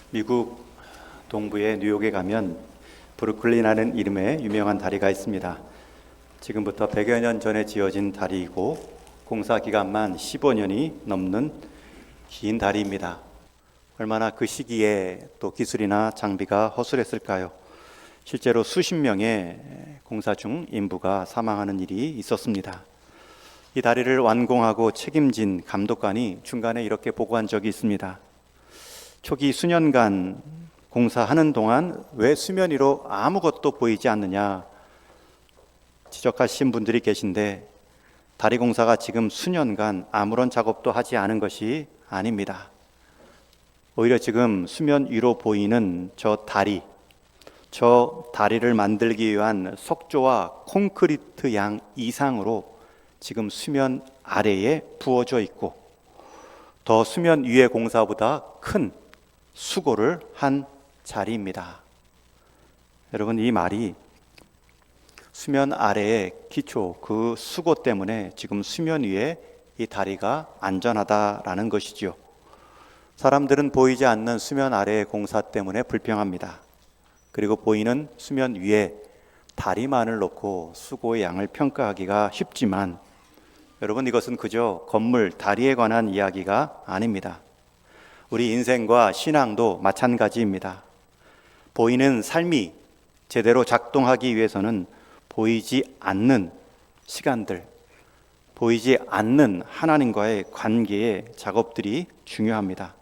미국 동부의 뉴욕에 가면 브루클린이라는 이름의 유명한 다리가 있습니다. 지금부터 100여 년 전에 지어진 다리이고 공사 기간만 15년이 넘는 긴 다리입니다. 얼마나 그 시기에 또 기술이나 장비가 허술했을까요? 실제로 수십 명의 공사 중 인부가 사망하는 일이 있었습니다. 이 다리를 완공하고 책임진 감독관이 중간에 이렇게 보고한 적이 있습니다. 초기 수년간 공사하는 동안 왜 수면 위로 아무것도 보이지 않느냐 지적하신 분들이 계신데, 다리 공사가 지금 수년간 아무런 작업도 하지 않은 것이 아닙니다. 오히려 지금 수면 위로 보이는 저 다리를 만들기 위한 석조와 콘크리트 양 이상으로 지금 수면 아래에 부어져 있고, 더 수면 위의 공사보다 큰 수고를 한 자리입니다. 여러분, 이 말이 수면 아래의 기초, 그 수고 때문에 지금 수면 위에 이 다리가 안전하다라는 것이죠. 사람들은 보이지 않는 수면 아래의 공사 때문에 불평합니다. 그리고 보이는 수면 위에 다리만을 놓고 수고의 양을 평가하기가 쉽지만, 여러분, 이것은 그저 건물 다리에 관한 이야기가 아닙니다. 우리 인생과 신앙도 마찬가지입니다. 보이는 삶이 제대로 작동하기 위해서는 보이지 않는 시간들, 보이지 않는 하나님과의 관계의 작업들이 중요합니다.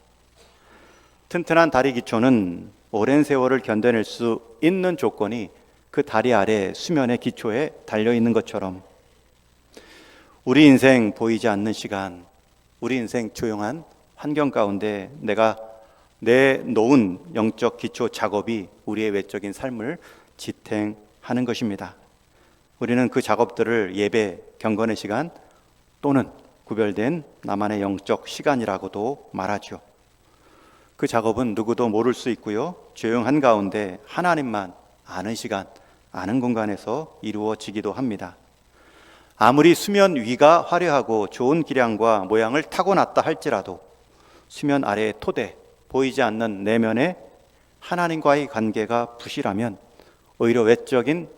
튼튼한 다리 기초는 오랜 세월을 견뎌낼 수 있는 조건이 그 다리 아래 수면의 기초에 달려있는 것처럼, 우리 인생 보이지 않는 시간, 우리 인생 조용한 환경 가운데 내가 내놓은 영적 기초 작업이 우리의 외적인 삶을 지탱하는 것입니다. 우리는 그 작업들을 예배, 경건의 시간 또는 구별된 나만의 영적 시간이라고도 말하죠. 그 작업은 누구도 모를 수 있고요, 조용한 가운데 하나님만 아는 시간, 아는 공간에서 이루어지기도 합니다. 아무리 수면 위가 화려하고 좋은 기량과 모양을 타고났다 할지라도 수면 아래의 토대, 보이지 않는 내면의 하나님과의 관계가 부실하면 오히려 외적인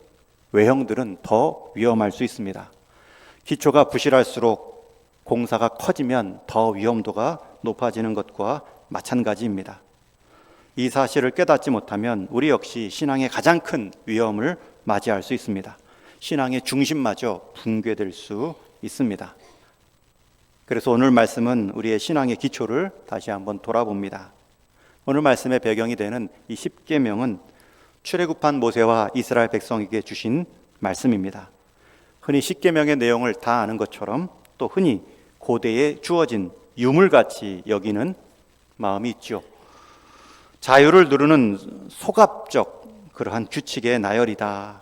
외형들은 더 위험할 수 있습니다. 기초가 부실할수록 공사가 커지면 더 위험도가 높아지는 것과 마찬가지입니다. 이 사실을 깨닫지 못하면 우리 역시 신앙의 가장 큰 위험을 맞이할 수 있습니다. 신앙의 중심마저 붕괴될 수 있습니다. 그래서 오늘 말씀은 우리의 신앙의 기초를 다시 한번 돌아봅니다. 오늘 말씀의 배경이 되는 이 십계명은 출애굽한 모세와 이스라엘 백성에게 주신 말씀입니다. 흔히 십계명의 내용을 다 아는 것처럼 또 흔히 고대에 주어진 유물같이 여기는 마음이 있죠. 자유를 누르는 소갑적 그러한 규칙의 나열이다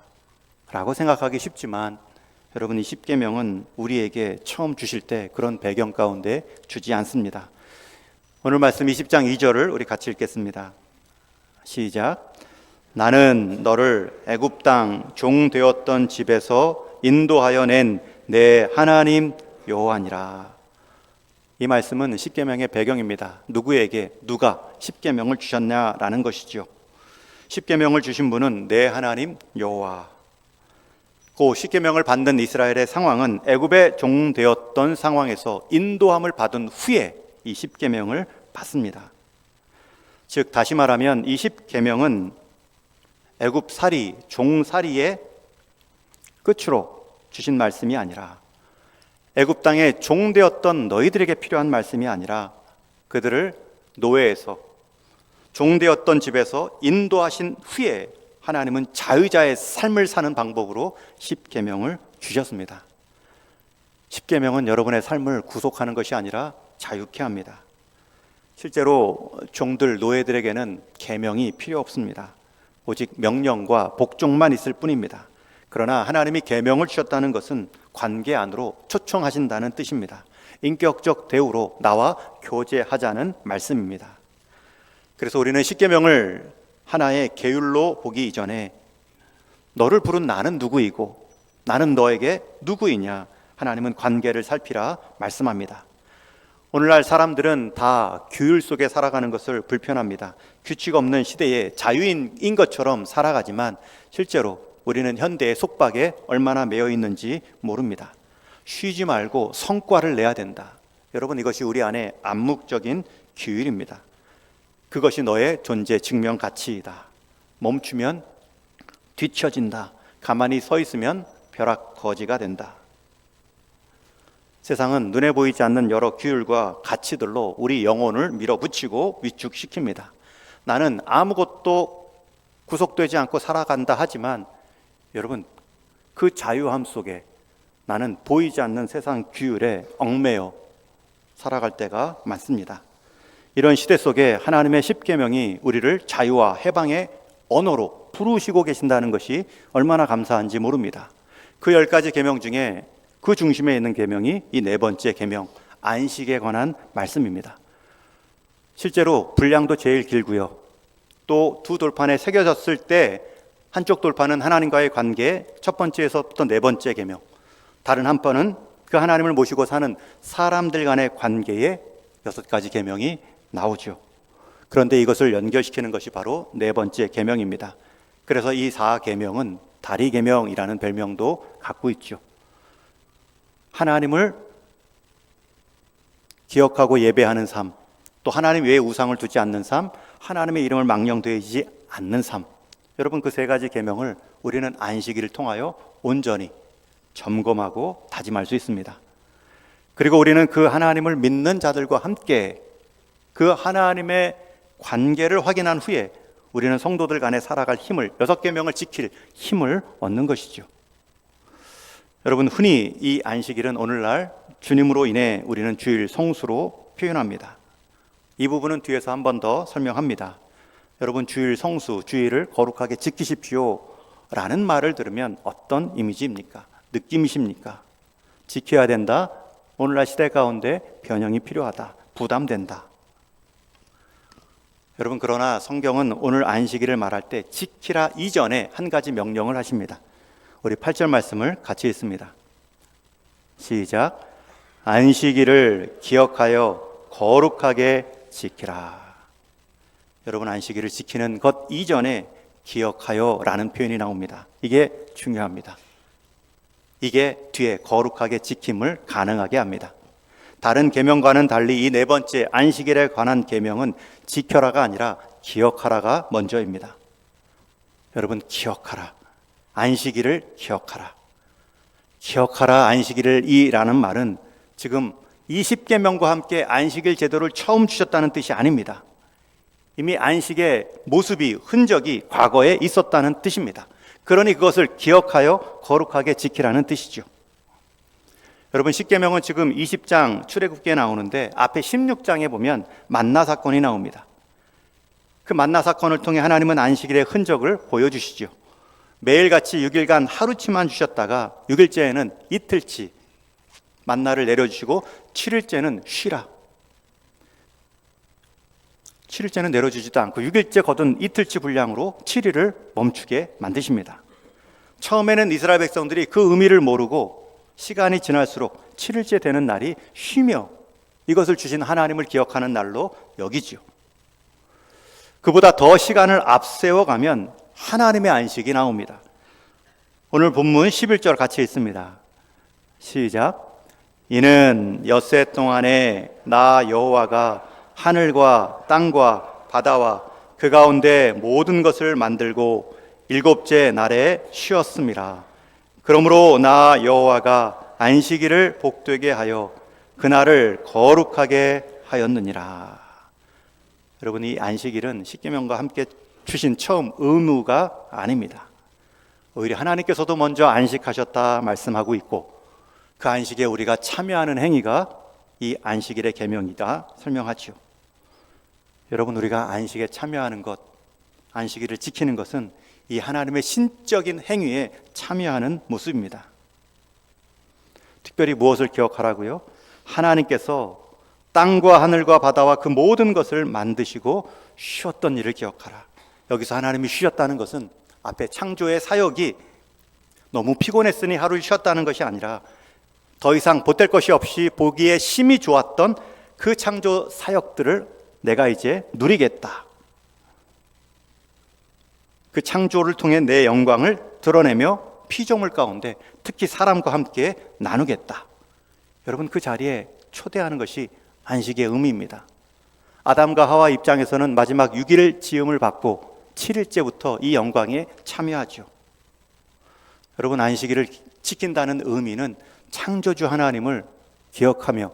라고 생각하기 쉽지만, 여러분, 이 십계명은 우리에게 처음 주실 때 그런 배경 가운데 주지 않습니다. 오늘 말씀 20장 2절을 우리 같이 읽겠습니다. 시작. 나는 너를 애굽 땅 종 되었던 집에서 인도하여 낸 내 하나님 여호와니라. 이 말씀은 십계명의 배경입니다. 누구에게 누가 십계명을 주셨냐라는 것이죠. 십계명을 주신 분은 내 하나님 여호와. 그 십계명을 받는 이스라엘의 상황은 애굽의 종 되었던 상황에서 인도함을 받은 후에 이 십계명을 받습니다. 즉 다시 말하면 이 십계명은 애굽 살이, 종살이의 끝으로 주신 말씀이 아니라, 애굽 땅에 종 되었던 너희들에게 필요한 말씀이 아니라, 그들을 노예에서 종 되었던 집에서 인도하신 후에 하나님은 자유자의 삶을 사는 방법으로 십계명을 주셨습니다. 십계명은 여러분의 삶을 구속하는 것이 아니라 자유케 합니다. 실제로 종들, 노예들에게는 계명이 필요 없습니다. 오직 명령과 복종만 있을 뿐입니다. 그러나 하나님이 계명을 주셨다는 것은 관계 안으로 초청하신다는 뜻입니다. 인격적 대우로 나와 교제하자는 말씀입니다. 그래서 우리는 십계명을 하나의 계율로 보기 이전에 너를 부른 나는 누구이고 나는 너에게 누구이냐, 하나님은 관계를 살피라 말씀합니다. 오늘날 사람들은 다 규율 속에 살아가는 것을 불편합니다. 규칙 없는 시대에 자유인인 것처럼 살아가지만 실제로 우리는 현대의 속박에 얼마나 매여 있는지 모릅니다. 쉬지 말고 성과를 내야 된다. 여러분, 이것이 우리 안에 암묵적인 규율입니다. 그것이 너의 존재 증명 가치이다. 멈추면 뒤처진다. 가만히 서 있으면 벼락 거지가 된다. 세상은 눈에 보이지 않는 여러 규율과 가치들로 우리 영혼을 밀어붙이고 위축시킵니다. 나는 아무것도 구속되지 않고 살아간다 하지만 여러분, 그 자유함 속에 나는 보이지 않는 세상 규율에 얽매여 살아갈 때가 많습니다. 이런 시대 속에 하나님의 십계명이 우리를 자유와 해방의 언어로 부르시고 계신다는 것이 얼마나 감사한지 모릅니다. 그 10가지 계명 중에 그 중심에 있는 계명이 이 4번째 계명, 안식에 관한 말씀입니다. 실제로 분량도 제일 길고요. 또 두 돌판에 새겨졌을 때 한쪽 돌판은 하나님과의 관계, 첫 번째에서부터 4번째 계명, 다른 한 번은 그 하나님을 모시고 사는 사람들 간의 관계에 6가지 계명이 나오죠. 그런데 이것을 연결시키는 것이 바로 4번째 계명입니다. 그래서 이 4계명은 다리계명이라는 별명도 갖고 있죠. 하나님을 기억하고 예배하는 삶, 또 하나님 외에 우상을 두지 않는 삶, 하나님의 이름을 망령되지 않는 삶. 여러분, 그 3가지 계명을 우리는 안식일을 통하여 온전히 점검하고 다짐할 수 있습니다. 그리고 우리는 그 하나님을 믿는 자들과 함께 그 하나님의 관계를 확인한 후에 우리는 성도들 간에 살아갈 힘을, 6계명을 지킬 힘을 얻는 것이죠. 여러분, 흔히 이 안식일은 오늘날 주님으로 인해 우리는 주일 성수로 표현합니다. 이 부분은 뒤에서 한 번 더 설명합니다. 여러분, 주일 성수, 주일을 거룩하게 지키십시오 라는 말을 들으면 어떤 이미지입니까? 느낌이십니까? 지켜야 된다. 오늘날 시대 가운데 변형이 필요하다. 부담된다. 여러분, 그러나 성경은 오늘 안식일을 말할 때 지키라 이전에 한 가지 명령을 하십니다. 우리 8절 말씀을 같이 읽습니다. 시작. 안식일을 기억하여 거룩하게 지키라. 여러분, 안식일을 지키는 것 이전에 기억하여 라는 표현이 나옵니다. 이게 중요합니다. 이게 뒤에 거룩하게 지킴을 가능하게 합니다. 다른 계명과는 달리 이 4번째 안식일에 관한 계명은 지켜라가 아니라 기억하라가 먼저입니다. 여러분, 기억하라. 안식일을 기억하라. 기억하라 안식일을 이라는 말은 지금 20계명과 함께 안식일 제도를 처음 주셨다는 뜻이 아닙니다. 이미 안식의 모습이, 흔적이 과거에 있었다는 뜻입니다. 그러니 그것을 기억하여 거룩하게 지키라는 뜻이죠. 여러분, 십계명은 지금 20장 출애굽기에 나오는데 앞에 16장에 보면 만나 사건이 나옵니다. 그 만나 사건을 통해 하나님은 안식일의 흔적을 보여주시죠. 매일같이 6일간 하루치만 주셨다가 6일째에는 이틀치 만나를 내려주시고 7일째는 쉬라. 7일째는 내려주지도 않고 6일째 거둔 이틀치 분량으로 7일을 멈추게 만드십니다. 처음에는 이스라엘 백성들이 그 의미를 모르고 시간이 지날수록 7일째 되는 날이 쉬며 이것을 주신 하나님을 기억하는 날로 여기죠. 그보다 더 시간을 앞세워가면 하나님의 안식이 나옵니다. 오늘 본문 11절 같이 읽습니다. 시작. 이는 엿새 동안에 나 여호와가 하늘과 땅과 바다와 그 가운데 모든 것을 만들고 7째 날에 쉬었음이라. 그러므로 나 여호와가 안식일을 복되게 하여 그날을 거룩하게 하였느니라. 여러분, 이 안식일은 십계명과 함께 주신 처음 의무가 아닙니다. 오히려 하나님께서도 먼저 안식하셨다 말씀하고 있고 그 안식에 우리가 참여하는 행위가 이 안식일의 계명이다 설명하지요. 여러분, 우리가 안식에 참여하는 것, 안식일을 지키는 것은 이 하나님의 신적인 행위에 참여하는 모습입니다. 특별히 무엇을 기억하라고요? 하나님께서 땅과 하늘과 바다와 그 모든 것을 만드시고 쉬었던 일을 기억하라. 여기서 하나님이 쉬셨다는 것은 앞에 창조의 사역이 너무 피곤했으니 하루를 쉬었다는 것이 아니라 더 이상 보탤 것이 없이 보기에 심히 좋았던 그 창조 사역들을 내가 이제 누리겠다. 그 창조를 통해 내 영광을 드러내며 피조물 가운데 특히 사람과 함께 나누겠다. 여러분, 그 자리에 초대하는 것이 안식의 의미입니다. 아담과 하와 입장에서는 마지막 6일 지음을 받고 7일째부터 이 영광에 참여하죠. 여러분, 안식일을 지킨다는 의미는 창조주 하나님을 기억하며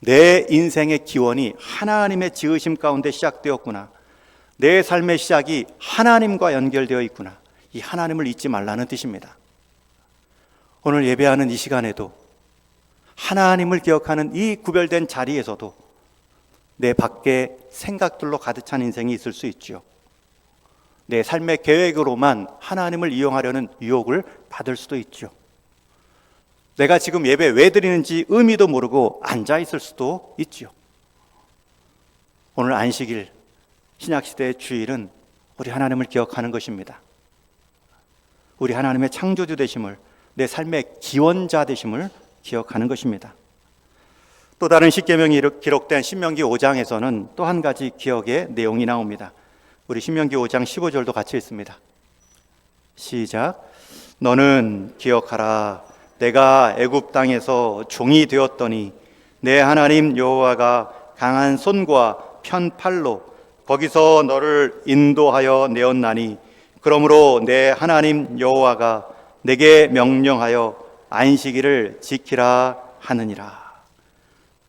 내 인생의 기원이 하나님의 지으심 가운데 시작되었구나, 내 삶의 시작이 하나님과 연결되어 있구나, 이 하나님을 잊지 말라는 뜻입니다. 오늘 예배하는 이 시간에도 하나님을 기억하는 이 구별된 자리에서도 내 밖에 생각들로 가득 찬 인생이 있을 수 있죠. 내 삶의 계획으로만 하나님을 이용하려는 유혹을 받을 수도 있죠. 내가 지금 예배 왜 드리는지 의미도 모르고 앉아 있을 수도 있죠. 오늘 안식일, 신약시대의 주일은 우리 하나님을 기억하는 것입니다. 우리 하나님의 창조주 되심을, 내 삶의 기원자 되심을 기억하는 것입니다. 또 다른 십계명이 기록된 신명기 5장에서는 또 한 가지 기억의 내용이 나옵니다. 우리 신명기 5장 15절도 같이 읽습니다. 시작. 너는 기억하라. 내가 애굽 땅에서 종이 되었더니 내 하나님 여호와가 강한 손과 편팔로 거기서 너를 인도하여 내었나니 그러므로 내 하나님 여호와가 내게 명령하여 안식일을 지키라 하느니라.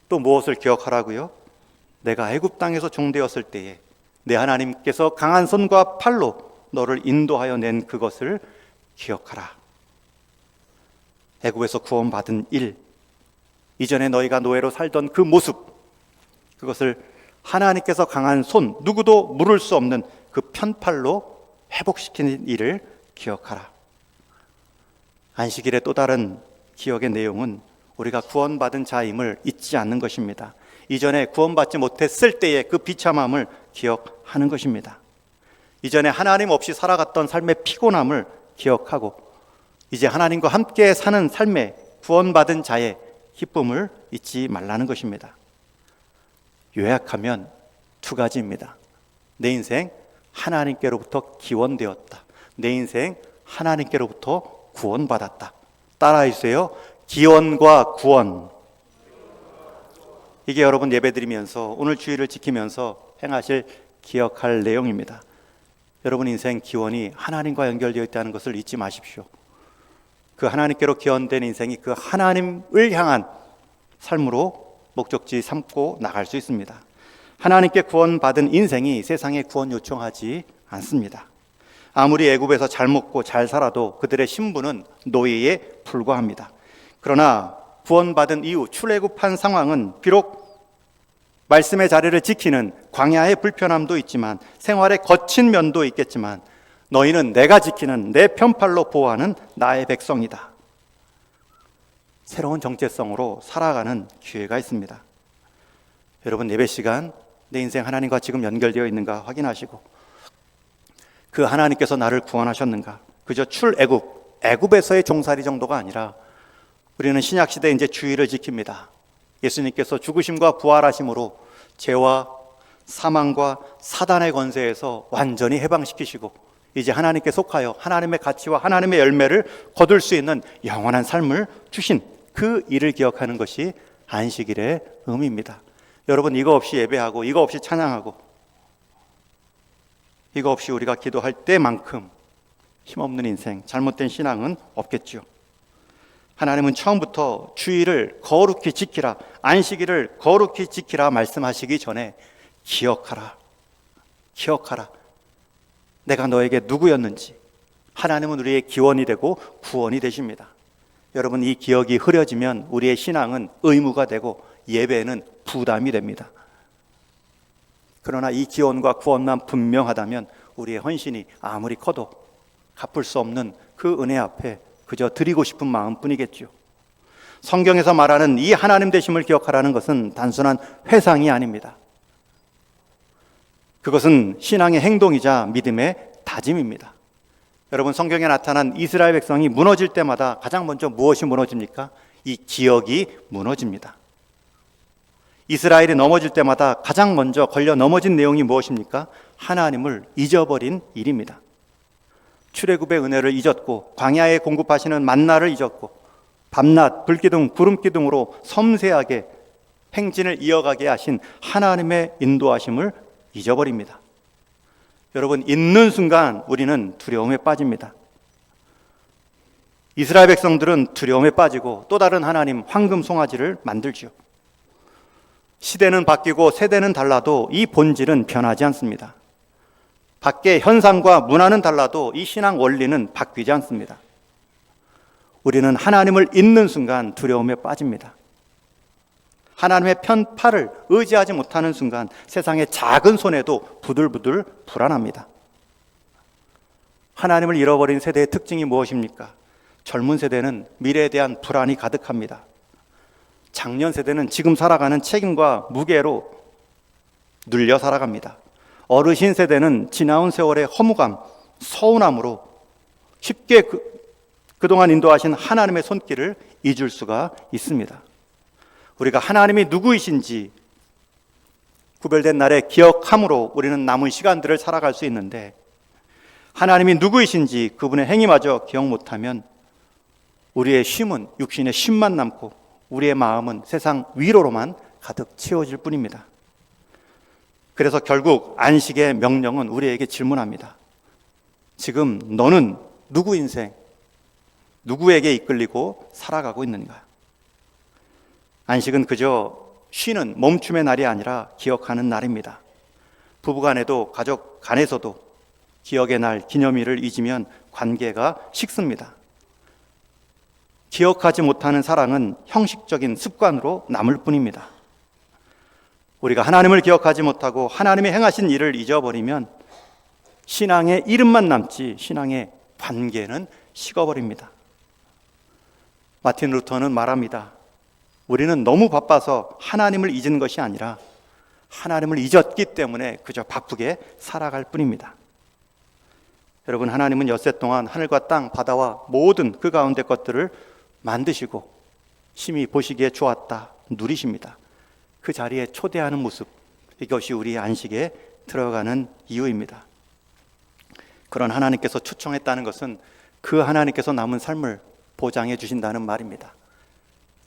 또 무엇을 기억하라고요? 내가 애굽 땅에서 종되었을 때에 내 하나님께서 강한 손과 팔로 너를 인도하여 낸 그것을 기억하라. 애굽에서 구원받은 일, 이전에 너희가 노예로 살던 그 모습, 그것을 하나님께서 강한 손, 누구도 물을 수 없는 그 편팔로 회복시키는 일을 기억하라. 안식일의 또 다른 기억의 내용은 우리가 구원받은 자임을 잊지 않는 것입니다. 이전에 구원받지 못했을 때의 그 비참함을 기억하는 것입니다. 이전에 하나님 없이 살아갔던 삶의 피곤함을 기억하고 이제 하나님과 함께 사는 삶의 구원받은 자의 기쁨을 잊지 말라는 것입니다. 요약하면 두 가지입니다. 내 인생 하나님께로부터 기원되었다. 내 인생 하나님께로부터 구원받았다. 따라해주세요. 기원과 구원. 이게 여러분 예배드리면서 오늘 주일을 지키면서 행하실 기억할 내용입니다. 여러분 인생 기원이 하나님과 연결되어 있다는 것을 잊지 마십시오. 그 하나님께로 기원된 인생이 그 하나님을 향한 삶으로 목적지 삼고 나갈 수 있습니다. 하나님께 구원받은 인생이 세상에 구원 요청하지 않습니다. 아무리 애굽에서 잘 먹고 잘 살아도 그들의 신분은 노예에 불과합니다. 그러나 구원받은 이후 출애굽한 상황은 비록 말씀의 자리를 지키는 광야의 불편함도 있지만 생활의 거친 면도 있겠지만 너희는 내가 지키는 내 편팔로 보호하는 나의 백성이다. 새로운 정체성으로 살아가는 기회가 있습니다. 여러분 예배 시간 내 인생 하나님과 지금 연결되어 있는가 확인하시고 그 하나님께서 나를 구원하셨는가? 그저 애굽에서의 종살이 정도가 아니라 우리는 신약시대에 이제 주일을 지킵니다. 예수님께서 죽으심과 부활하심으로 죄와 사망과 사단의 권세에서 완전히 해방시키시고 이제 하나님께 속하여 하나님의 가치와 하나님의 열매를 거둘 수 있는 영원한 삶을 주신 그 일을 기억하는 것이 안식일의 의미입니다. 여러분 이거 없이 예배하고 이거 없이 찬양하고 이거 없이 우리가 기도할 때만큼 힘없는 인생, 잘못된 신앙은 없겠죠. 하나님은 처음부터 주일을 거룩히 지키라, 안식일을 거룩히 지키라 말씀하시기 전에 기억하라. 내가 너에게 누구였는지. 하나님은 우리의 기원이 되고 구원이 되십니다. 여러분 이 기억이 흐려지면 우리의 신앙은 의무가 되고 예배는 부담이 됩니다. 그러나 이 기원과 구원만 분명하다면 우리의 헌신이 아무리 커도 갚을 수 없는 그 은혜 앞에 그저 드리고 싶은 마음뿐이겠죠. 성경에서 말하는 이 하나님 되심을 기억하라는 것은 단순한 회상이 아닙니다. 그것은 신앙의 행동이자 믿음의 다짐입니다. 여러분 성경에 나타난 이스라엘 백성이 무너질 때마다 가장 먼저 무엇이 무너집니까? 이 기억이 무너집니다. 이스라엘이 넘어질 때마다 가장 먼저 걸려 넘어진 내용이 무엇입니까? 하나님을 잊어버린 일입니다. 출애굽의 은혜를 잊었고 광야에 공급하시는 만나를 잊었고 밤낮 불기둥 구름기둥으로 섬세하게 행진을 이어가게 하신 하나님의 인도하심을 잊어버립니다. 여러분, 잊는 순간 우리는 두려움에 빠집니다. 이스라엘 백성들은 두려움에 빠지고 또 다른 하나님 황금 송아지를 만들죠. 시대는 바뀌고 세대는 달라도 이 본질은 변하지 않습니다. 밖의 현상과 문화는 달라도 이 신앙 원리는 바뀌지 않습니다. 우리는 하나님을 잊는 순간 두려움에 빠집니다. 하나님의 편팔을 의지하지 못하는 순간 세상의 작은 손에도 부들부들 불안합니다. 하나님을 잃어버린 세대의 특징이 무엇입니까? 젊은 세대는 미래에 대한 불안이 가득합니다. 장년 세대는 지금 살아가는 책임과 무게로 눌려 살아갑니다. 어르신 세대는 지나온 세월의 허무감, 서운함으로 쉽게 그동안 인도하신 하나님의 손길을 잊을 수가 있습니다. 우리가 하나님이 누구이신지 구별된 날에 기억함으로 우리는 남은 시간들을 살아갈 수 있는데, 하나님이 누구이신지 그분의 행위마저 기억 못하면 우리의 쉼은 육신의 쉼만 남고 우리의 마음은 세상 위로로만 가득 채워질 뿐입니다. 그래서 결국 안식의 명령은 우리에게 질문합니다. 지금 너는 누구 인생, 누구에게 이끌리고 살아가고 있는가? 안식은 그저 쉬는 멈춤의 날이 아니라 기억하는 날입니다. 부부간에도 가족 간에서도 기억의 날, 기념일을 잊으면 관계가 식습니다. 기억하지 못하는 사랑은 형식적인 습관으로 남을 뿐입니다. 우리가 하나님을 기억하지 못하고 하나님이 행하신 일을 잊어버리면 신앙의 이름만 남지 신앙의 관계는 식어버립니다. 마틴 루터는 말합니다. 우리는 너무 바빠서 하나님을 잊은 것이 아니라 하나님을 잊었기 때문에 그저 바쁘게 살아갈 뿐입니다. 여러분, 하나님은 엿새 동안 하늘과 땅, 바다와 모든 그 가운데 것들을 만드시고 심히 보시기에 좋았다, 누리십니다. 그 자리에 초대하는 모습, 이것이 우리의 안식에 들어가는 이유입니다. 그런 하나님께서 초청했다는 것은 그 하나님께서 남은 삶을 보장해 주신다는 말입니다.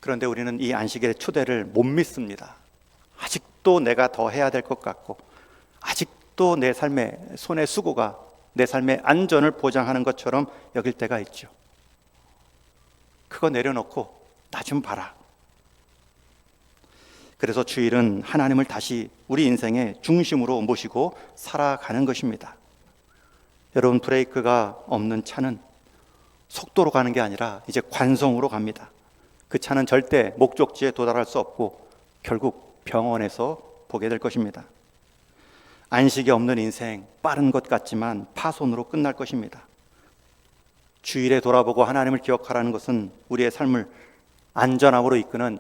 그런데 우리는 이 안식의 초대를 못 믿습니다. 아직도 내가 더 해야 될 것 같고, 아직도 내 삶의 손의 수고가 내 삶의 안전을 보장하는 것처럼 여길 때가 있죠. 그거 내려놓고 나 좀 봐라. 그래서 주일은 하나님을 다시 우리 인생의 중심으로 모시고 살아가는 것입니다. 여러분, 브레이크가 없는 차는 속도로 가는 게 아니라 이제 관성으로 갑니다. 그 차는 절대 목적지에 도달할 수 없고 결국 병원에서 보게 될 것입니다. 안식이 없는 인생, 빠른 것 같지만 파손으로 끝날 것입니다. 주일에 돌아보고 하나님을 기억하라는 것은 우리의 삶을 안전함으로 이끄는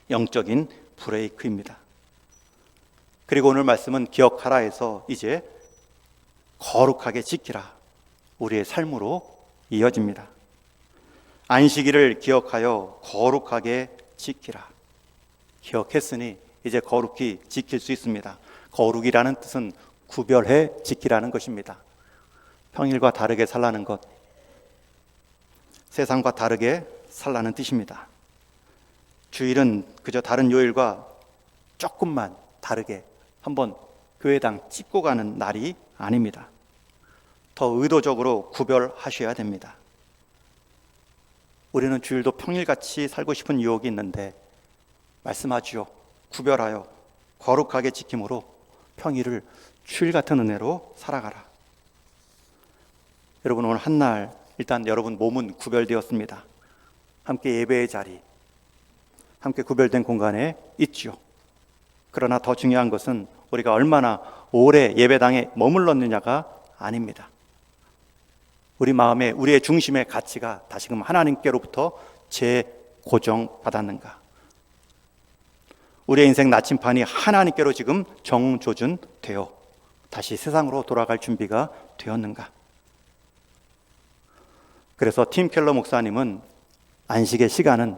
영적인 브레이크입니다. 그리고 오늘 말씀은 기억하라 해서 이제 거룩하게 지키라, 우리의 삶으로 이어집니다. 안식일을 기억하여 거룩하게 지키라. 기억했으니 이제 거룩히 지킬 수 있습니다. 거룩이라는 뜻은 구별해 지키라는 것입니다. 평일과 다르게 살라는 것, 세상과 다르게 살라는 뜻입니다. 주일은 그저 다른 요일과 조금만 다르게 한번 교회당 찍고 가는 날이 아닙니다. 더 의도적으로 구별하셔야 됩니다. 우리는 주일도 평일같이 살고 싶은 유혹이 있는데 말씀하지요. 구별하여 거룩하게 지킴으로 평일을 주일 같은 은혜로 살아가라. 여러분, 오늘 한날 일단 여러분 몸은 구별되었습니다. 함께 예배의 자리, 함께 구별된 공간에 있죠. 그러나 더 중요한 것은 우리가 얼마나 오래 예배당에 머물렀느냐가 아닙니다. 우리 마음에, 우리의 중심의 가치가 다시금 하나님께로부터 재고정받았는가? 우리의 인생 나침판이 하나님께로 지금 정조준되어 다시 세상으로 돌아갈 준비가 되었는가? 그래서 팀 켈러 목사님은 안식의 시간은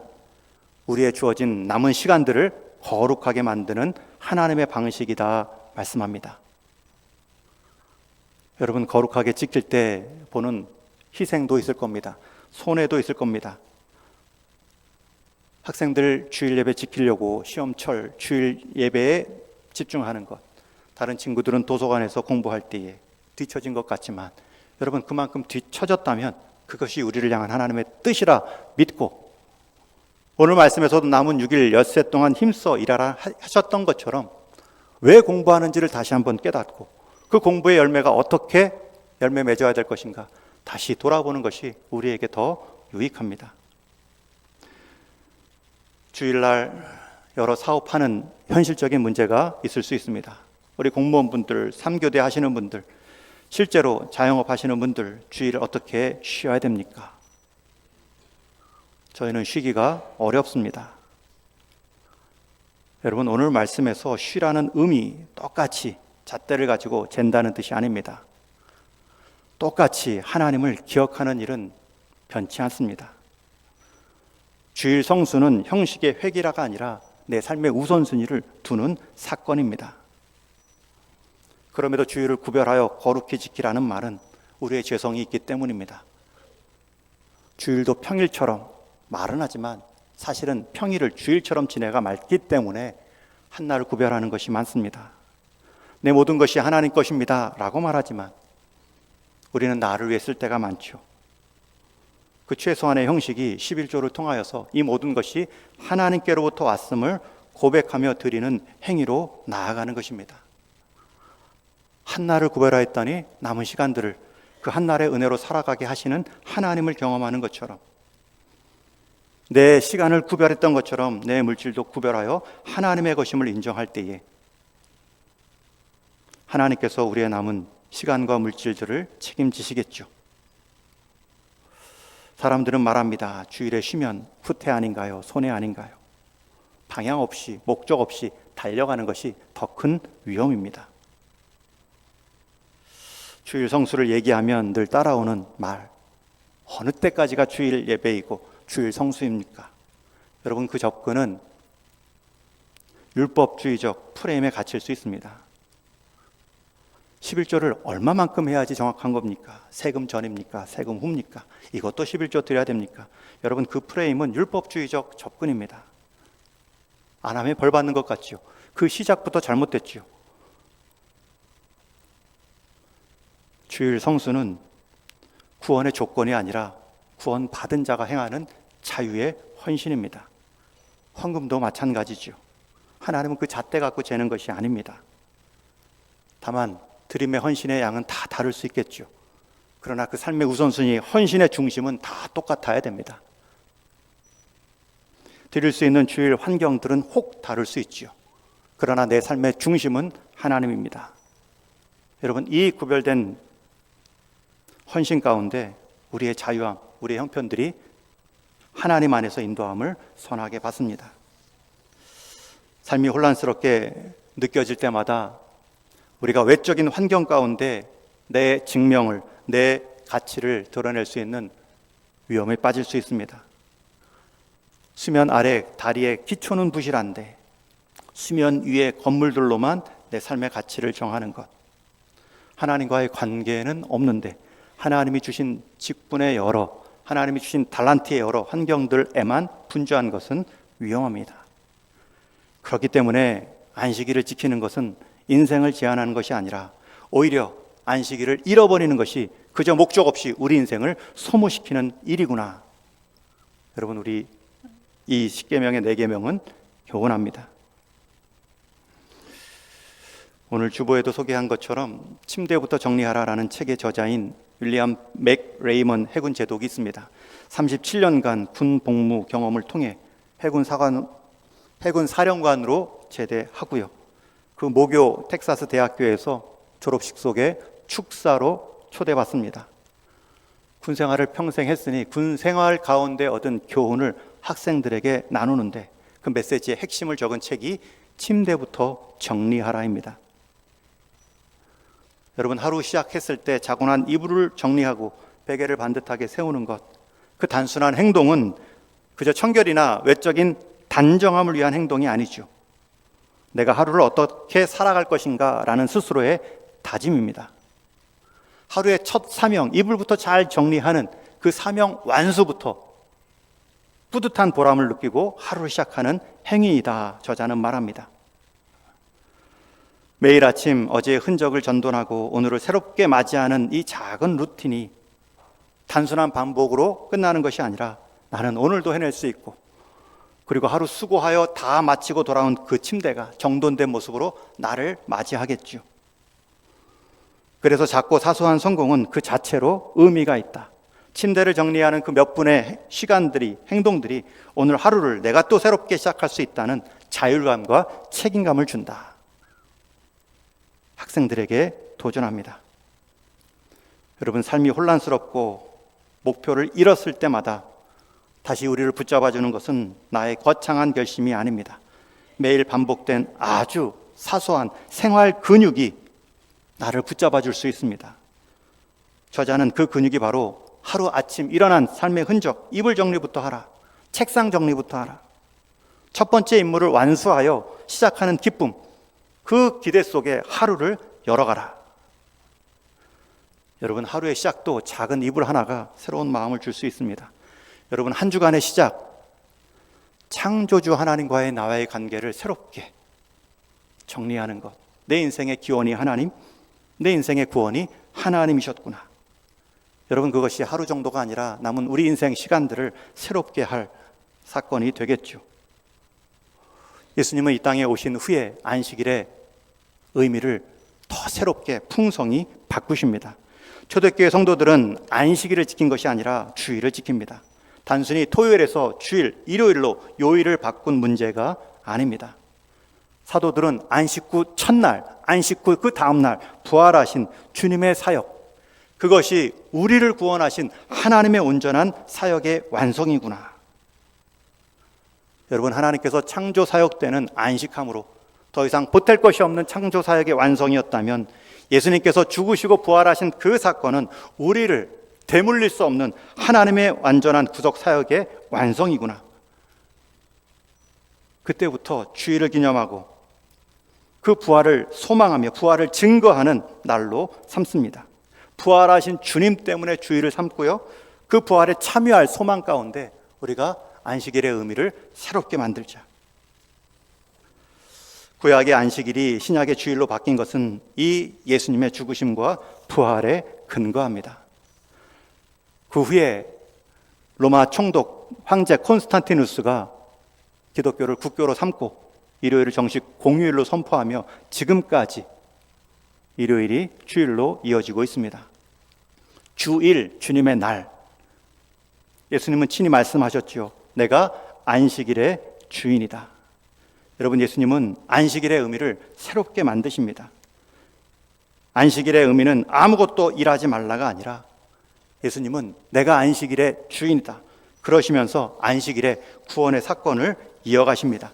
우리의 주어진 남은 시간들을 거룩하게 만드는 하나님의 방식이다 말씀합니다. 여러분, 거룩하게 지킬 때 보는 희생도 있을 겁니다. 손해도 있을 겁니다. 학생들 주일 예배 지키려고 시험철 주일 예배에 집중하는 것, 다른 친구들은 도서관에서 공부할 때에 뒤처진 것 같지만 여러분, 그만큼 뒤처졌다면 그것이 우리를 향한 하나님의 뜻이라 믿고 오늘 말씀에서도 남은 6일 엿새 동안 힘써 일하라 하셨던 것처럼 왜 공부하는지를 다시 한번 깨닫고 그 공부의 열매가 어떻게 열매 맺어야 될 것인가 다시 돌아보는 것이 우리에게 더 유익합니다. 주일날 여러 사업하는 현실적인 문제가 있을 수 있습니다. 우리 공무원분들, 3교대 하시는 분들, 실제로 자영업 하시는 분들 주일을 어떻게 쉬어야 됩니까? 저희는 쉬기가 어렵습니다. 여러분, 오늘 말씀에서 쉬라는 의미 똑같이 잣대를 가지고 잰다는 뜻이 아닙니다. 똑같이 하나님을 기억하는 일은 변치 않습니다. 주일 성수는 형식의 획일화가 아니라 내 삶의 우선순위를 두는 사건입니다. 그럼에도 주일을 구별하여 거룩히 지키라는 말은 우리의 죄성이 있기 때문입니다. 주일도 평일처럼 말은 하지만 사실은 평일을 주일처럼 지내가 맞기 때문에 한날을 구별하는 것이 많습니다. 내 모든 것이 하나님 것입니다 라고 말하지만 우리는 나를 위해 쓸 때가 많죠. 그 최소한의 형식이 11조를 통하여서 이 모든 것이 하나님께로부터 왔음을 고백하며 드리는 행위로 나아가는 것입니다. 한날을 구별하였더니 남은 시간들을 그 한날의 은혜로 살아가게 하시는 하나님을 경험하는 것처럼 내 시간을 구별했던 것처럼 내 물질도 구별하여 하나님의 것임을 인정할 때에 하나님께서 우리의 남은 시간과 물질들을 책임지시겠죠. 사람들은 말합니다. 주일에 쉬면 후퇴 아닌가요? 손해 아닌가요? 방향 없이 목적 없이 달려가는 것이 더 큰 위험입니다. 주일 성수를 얘기하면 늘 따라오는 말, 어느 때까지가 주일 예배이고 주일 성수입니까? 여러분, 그 접근은 율법주의적 프레임에 갇힐 수 있습니다. 11조를 얼마만큼 해야지 정확한 겁니까? 세금 전입니까? 세금 후입니까? 이것도 11조 드려야 됩니까? 여러분, 그 프레임은 율법주의적 접근입니다. 안 하면 벌 받는 것 같죠. 그 시작부터 잘못됐죠. 주일 성수는 구원의 조건이 아니라 구원 받은 자가 행하는 자유의 헌신입니다. 헌금도 마찬가지죠. 하나님은 그 잣대 갖고 재는 것이 아닙니다. 다만 드림의 헌신의 양은 다 다를 수 있겠죠. 그러나 그 삶의 우선순위, 헌신의 중심은 다 똑같아야 됩니다. 드릴 수 있는 주일 환경들은 혹 다를 수 있죠. 그러나 내 삶의 중심은 하나님입니다. 여러분, 이 구별된 헌신 가운데 우리의 자유함, 우리의 형편들이 하나님 안에서 인도함을 선하게 받습니다. 삶이 혼란스럽게 느껴질 때마다 우리가 외적인 환경 가운데 내 증명을, 내 가치를 드러낼 수 있는 위험에 빠질 수 있습니다. 수면 아래 다리의 기초는 부실한데 수면 위의 건물들로만 내 삶의 가치를 정하는 것, 하나님과의 관계는 없는데 하나님이 주신 직분의 여러, 하나님이 주신 달란트의 여러 환경들에만 분주한 것은 위험합니다. 그렇기 때문에 안식일을 지키는 것은 인생을 제한하는 것이 아니라 오히려 안식일을 잃어버리는 것이 그저 목적 없이 우리 인생을 소모시키는 일이구나. 여러분, 우리 이 10계명의 4계명은 교훈합니다. 오늘 주보에도 소개한 것처럼 침대부터 정리하라라는 책의 저자인 윌리엄 맥 레이먼 해군 제독이 있습니다. 37년간 군 복무 경험을 통해 해군 사령관으로 제대하고요. 그 모교 텍사스 대학교에서 졸업식 속에 축사로 초대받습니다. 군 생활을 평생 했으니 군 생활 가운데 얻은 교훈을 학생들에게 나누는데 그 메시지의 핵심을 적은 책이 침대부터 정리하라입니다. 여러분, 하루 시작했을 때 자고 난 이불을 정리하고 베개를 반듯하게 세우는 것, 그 단순한 행동은 그저 청결이나 외적인 단정함을 위한 행동이 아니죠. 내가 하루를 어떻게 살아갈 것인가 라는 스스로의 다짐입니다. 하루의 첫 사명, 이불부터 잘 정리하는 그 사명 완수부터 뿌듯한 보람을 느끼고 하루를 시작하는 행위이다, 저자는 말합니다. 매일 아침 어제의 흔적을 전돈하고 오늘을 새롭게 맞이하는 이 작은 루틴이 단순한 반복으로 끝나는 것이 아니라 나는 오늘도 해낼 수 있고, 그리고 하루 수고하여 다 마치고 돌아온 그 침대가 정돈된 모습으로 나를 맞이하겠죠. 그래서 작고 사소한 성공은 그 자체로 의미가 있다. 침대를 정리하는 그 몇 분의 시간들이, 행동들이 오늘 하루를 내가 또 새롭게 시작할 수 있다는 자율감과 책임감을 준다. 학생들에게 도전합니다. 여러분, 삶이 혼란스럽고 목표를 잃었을 때마다 다시 우리를 붙잡아주는 것은 나의 거창한 결심이 아닙니다. 매일 반복된 아주 사소한 생활 근육이 나를 붙잡아줄 수 있습니다. 저자는 그 근육이 바로 하루 아침 일어난 삶의 흔적, 이불 정리부터 하라, 책상 정리부터 하라, 첫 번째 임무를 완수하여 시작하는 기쁨, 그 기대 속에 하루를 열어가라. 여러분, 하루의 시작도 작은 이불 하나가 새로운 마음을 줄 수 있습니다. 여러분, 한 주간의 시작, 창조주 하나님과의 나와의 관계를 새롭게 정리하는 것. 내 인생의 기원이 하나님, 내 인생의 구원이 하나님이셨구나. 여러분, 그것이 하루 정도가 아니라 남은 우리 인생 시간들을 새롭게 할 사건이 되겠죠. 예수님은 이 땅에 오신 후에 안식일의 의미를 더 새롭게 풍성히 바꾸십니다. 초대교회 성도들은 안식일을 지킨 것이 아니라 주일을 지킵니다. 단순히 토요일에서 주일, 일요일로 요일을 바꾼 문제가 아닙니다. 사도들은 안식 후 첫날, 안식 후 그 다음날 부활하신 주님의 사역, 그것이 우리를 구원하신 하나님의 온전한 사역의 완성이구나. 여러분, 하나님께서 창조 사역 때는 안식함으로 더 이상 보탤 것이 없는 창조 사역의 완성이었다면, 예수님께서 죽으시고 부활하신 그 사건은 우리를 되물릴 수 없는 하나님의 완전한 구속 사역의 완성이구나. 그때부터 주일을 기념하고 그 부활을 소망하며 부활을 증거하는 날로 삼습니다. 부활하신 주님 때문에 주일을 삼고요, 그 부활에 참여할 소망 가운데 우리가 안식일의 의미를 새롭게 만들자. 구약의 안식일이 신약의 주일로 바뀐 것은 이 예수님의 죽으심과 부활에 근거합니다. 그 후에 로마 총독 황제 콘스탄티누스가 기독교를 국교로 삼고 일요일을 정식 공휴일로 선포하며 지금까지 일요일이 주일로 이어지고 있습니다. 주일, 주님의 날. 예수님은 친히 말씀하셨죠. 내가 안식일의 주인이다. 여러분, 예수님은 안식일의 의미를 새롭게 만드십니다. 안식일의 의미는 아무것도 일하지 말라가 아니라 예수님은 내가 안식일의 주인이다. 그러시면서 안식일의 구원의 사건을 이어가십니다.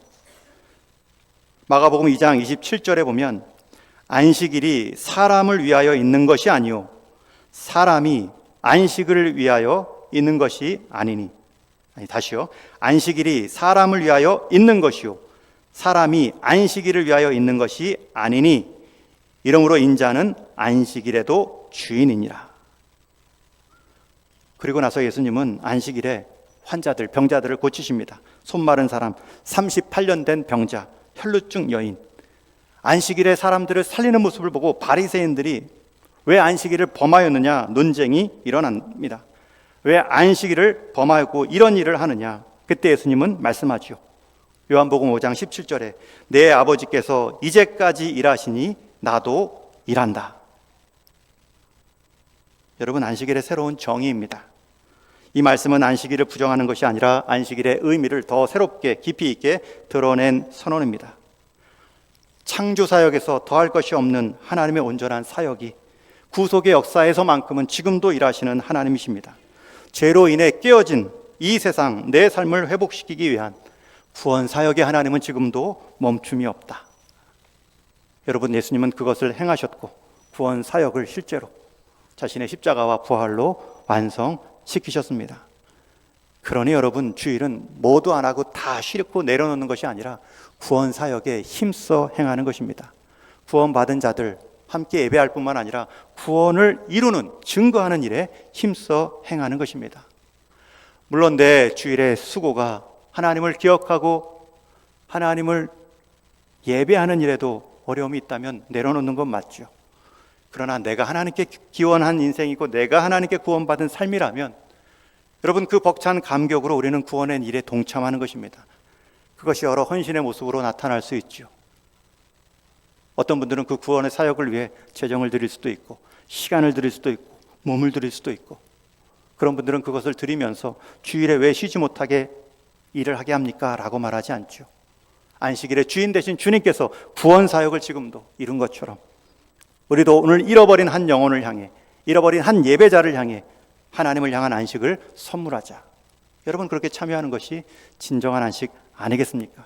마가복음 2장 27절에 보면 안식일이 사람을 위하여 있는 것이 아니요 사람이 안식을 위하여 있는 것이 아니니. 다시요. 안식일이 사람을 위하여 있는 것이요 사람이 안식일을 위하여 있는 것이 아니니 이러므로 인자는 안식일에도 주인이니라. 그리고 나서 예수님은 안식일에 환자들, 병자들을 고치십니다. 손 마른 사람, 38년 된 병자, 혈루증 여인. 안식일에 사람들을 살리는 모습을 보고 바리새인들이 왜 안식일을 범하였느냐 논쟁이 일어납니다. 왜 안식일을 범하였고 이런 일을 하느냐. 그때 예수님은 말씀하죠. 요한복음 5장 17절에 내 아버지께서 이제까지 일하시니 나도 일한다. 여러분, 안식일의 새로운 정의입니다. 이 말씀은 안식일을 부정하는 것이 아니라 안식일의 의미를 더 새롭게 깊이 있게 드러낸 선언입니다. 창조 사역에서 더할 것이 없는 하나님의 온전한 사역이 구속의 역사에서만큼은 지금도 일하시는 하나님이십니다. 죄로 인해 깨어진 이 세상, 내 삶을 회복시키기 위한 구원 사역의 하나님은 지금도 멈춤이 없다. 여러분, 예수님은 그것을 행하셨고 구원 사역을 실제로 자신의 십자가와 부활로 완성시키셨습니다. 그러니 여러분, 주일은 모두 안 하고 다 쉬고 내려놓는 것이 아니라 구원 사역에 힘써 행하는 것입니다. 구원받은 자들 함께 예배할 뿐만 아니라 구원을 이루는, 증거하는 일에 힘써 행하는 것입니다. 물론 내 주일의 수고가 하나님을 기억하고 하나님을 예배하는 일에도 어려움이 있다면 내려놓는 건 맞죠. 그러나 내가 하나님께 기원한 인생이고 내가 하나님께 구원받은 삶이라면 여러분, 그 벅찬 감격으로 우리는 구원의 일에 동참하는 것입니다. 그것이 여러 헌신의 모습으로 나타날 수 있죠. 어떤 분들은 그 구원의 사역을 위해 재정을 드릴 수도 있고 시간을 드릴 수도 있고 몸을 드릴 수도 있고, 그런 분들은 그것을 드리면서 주일에 왜 쉬지 못하게 일을 하게 합니까? 라고 말하지 않죠. 안식일의 주인 되신 주님께서 구원 사역을 지금도 이룬 것처럼 우리도 오늘 잃어버린 한 영혼을 향해, 잃어버린 한 예배자를 향해 하나님을 향한 안식을 선물하자. 여러분, 그렇게 참여하는 것이 진정한 안식 아니겠습니까?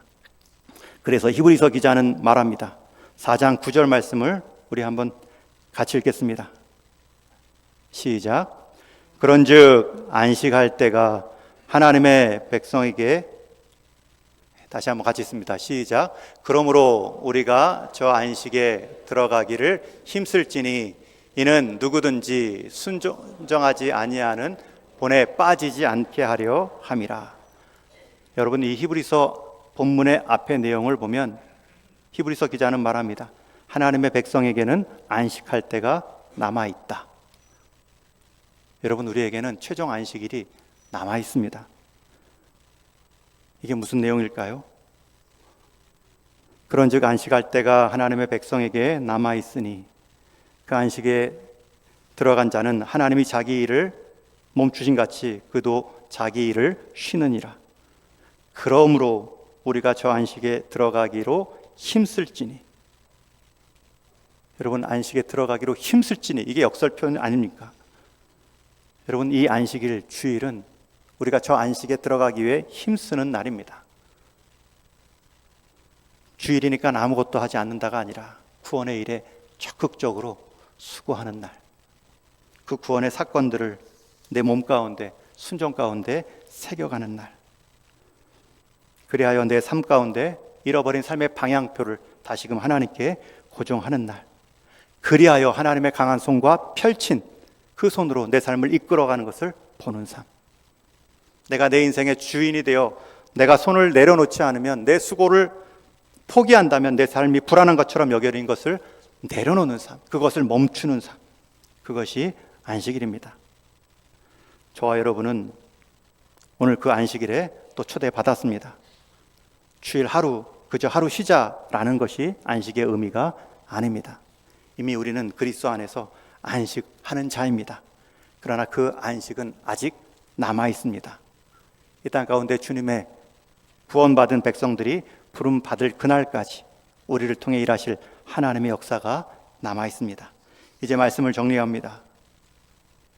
그래서 히브리서 기자는 말합니다. 4장 9절 말씀을 우리 한번 같이 읽겠습니다. 시작. 그런즉 안식할 때가 하나님의 백성에게, 다시 한번 같이 읽습니다. 시작. 그러므로 우리가 저 안식에 들어가기를 힘쓸지니 이는 누구든지 순종하지 아니하는 본에 빠지지 않게 하려 함이라. 여러분, 이 히브리서 본문의 앞의 내용을 보면 히브리서 기자는 말합니다. 하나님의 백성에게는 안식할 때가 남아있다. 여러분, 우리에게는 최종 안식일이 남아있습니다. 이게 무슨 내용일까요? 그런즉 안식할 때가 하나님의 백성에게 남아있으니 그 안식에 들어간 자는 하나님이 자기 일을 멈추신 같이 그도 자기 일을 쉬느니라. 그러므로 우리가 저 안식에 들어가기로 힘쓸지니. 여러분, 안식에 들어가기로 힘쓸지니, 이게 역설 표현 아닙니까? 여러분, 이 안식일 주일은 우리가 저 안식에 들어가기 위해 힘쓰는 날입니다. 주일이니까 아무것도 하지 않는다가 아니라 구원의 일에 적극적으로 수고하는 날, 그 구원의 사건들을 내 몸 가운데, 순종 가운데 새겨가는 날, 그리하여 내 삶 가운데 잃어버린 삶의 방향표를 다시금 하나님께 고정하는 날, 그리하여 하나님의 강한 손과 펼친 그 손으로 내 삶을 이끌어가는 것을 보는 삶. 내가 내 인생의 주인이 되어 내가 손을 내려놓지 않으면, 내 수고를 포기한다면 내 삶이 불안한 것처럼 여겨진 것을 내려놓는 삶, 그것을 멈추는 삶, 그것이 안식일입니다. 저와 여러분은 오늘 그 안식일에 또 초대받았습니다. 주일 하루, 그저 하루 쉬자라는 것이 안식의 의미가 아닙니다. 이미 우리는 그리스도 안에서 안식하는 자입니다. 그러나 그 안식은 아직 남아 있습니다. 이 땅 가운데 주님의 구원받은 백성들이 부름 받을 그날까지 우리를 통해 일하실 하나님의 역사가 남아 있습니다. 이제 말씀을 정리합니다.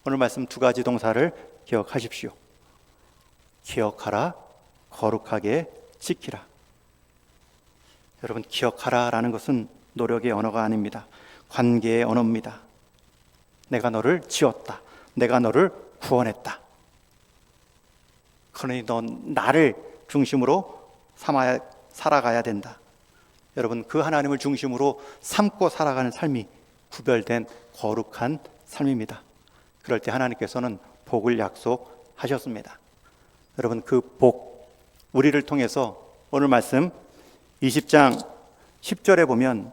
오늘 말씀 두 가지 동사를 기억하십시오. 기억하라, 거룩하게 지키라. 여러분, 기억하라라는 것은 노력의 언어가 아닙니다. 관계의 언어입니다. 내가 너를 지었다. 내가 너를 구원했다. 그러니 넌 나를 중심으로 삼아야 살아가야 된다. 여러분, 그 하나님을 중심으로 삼고 살아가는 삶이 구별된 거룩한 삶입니다. 그럴 때 하나님께서는 복을 약속하셨습니다. 여러분, 그 복, 우리를 통해서 오늘 말씀 20장 10절에 보면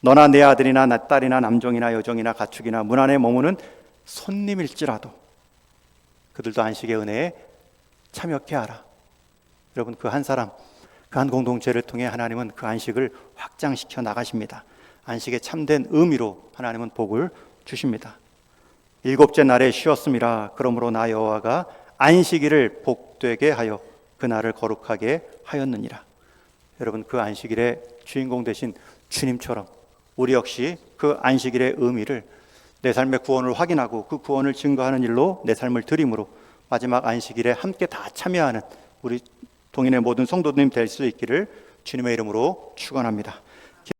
너나 내 아들이나 내 딸이나 남종이나 여종이나 가축이나 문 안에 머무는 손님일지라도 그들도 안식의 은혜에 참여케 하라. 여러분, 그 한 사람, 그 한 공동체를 통해 하나님은 그 안식을 확장시켜 나가십니다. 안식의 참된 의미로 하나님은 복을 주십니다. 일곱째 날에 쉬었음이라. 그러므로 나 여호와가 안식일을 복되게 하여 그 날을 거룩하게 하였느니라. 여러분, 그 안식일의 주인공 되신 주님처럼 우리 역시 그 안식일의 의미를 내 삶의 구원을 확인하고 그 구원을 증거하는 일로 내 삶을 드림으로 마지막 안식일에 함께 다 참여하는 우리 동인의 모든 성도님 될 수 있기를 주님의 이름으로 축원합니다.